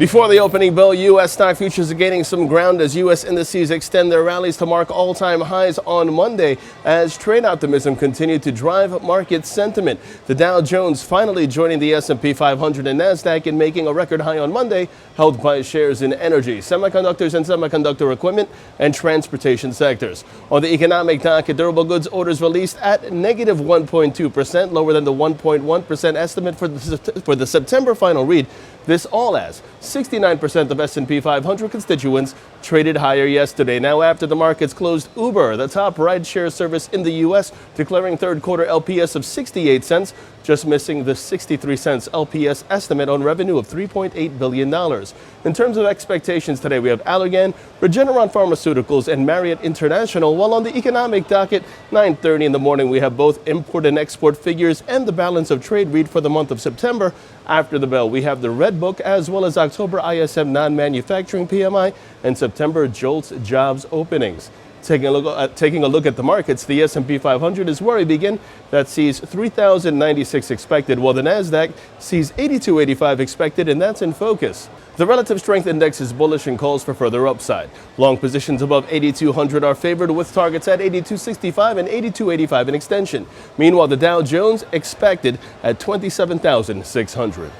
Before the opening bell, U.S. stock futures are gaining some ground as U.S. indices extend their rallies to mark all-time highs on Monday as trade optimism continued to drive market sentiment. The Dow Jones finally joining the S&P 500 and Nasdaq in making a record high on Monday, held by shares in energy, semiconductors and semiconductor equipment, and transportation sectors. On the economic docket, durable goods orders released at negative 1.2%, lower than the 1.1% estimate for the September final read. This all as 69% of S&P 500 constituents traded higher yesterday. Now, after the markets closed, Uber, the top rideshare service in the U.S., declaring third quarter LPS of 68 cents, just missing the 63 cents LPS estimate on revenue of $3.8 billion. In terms of expectations today, we have Allergan, Regeneron Pharmaceuticals, and Marriott International. While on the economic docket, 9:30 in the morning, we have both import and export figures and the balance of trade read for the month of September. After the bell, we have the Red Book as well as October ISM non-manufacturing PMI and September JOLTS jobs openings. Taking a look at the markets, the S&P 500 is where we begin. That sees 3,096 expected, while the Nasdaq sees 8285 expected, and that's in focus. The relative strength index is bullish and calls for further upside. Long positions above 8,200 are favored with targets at 8,265 and 8,285 in extension. Meanwhile, the Dow Jones expected at 27,600.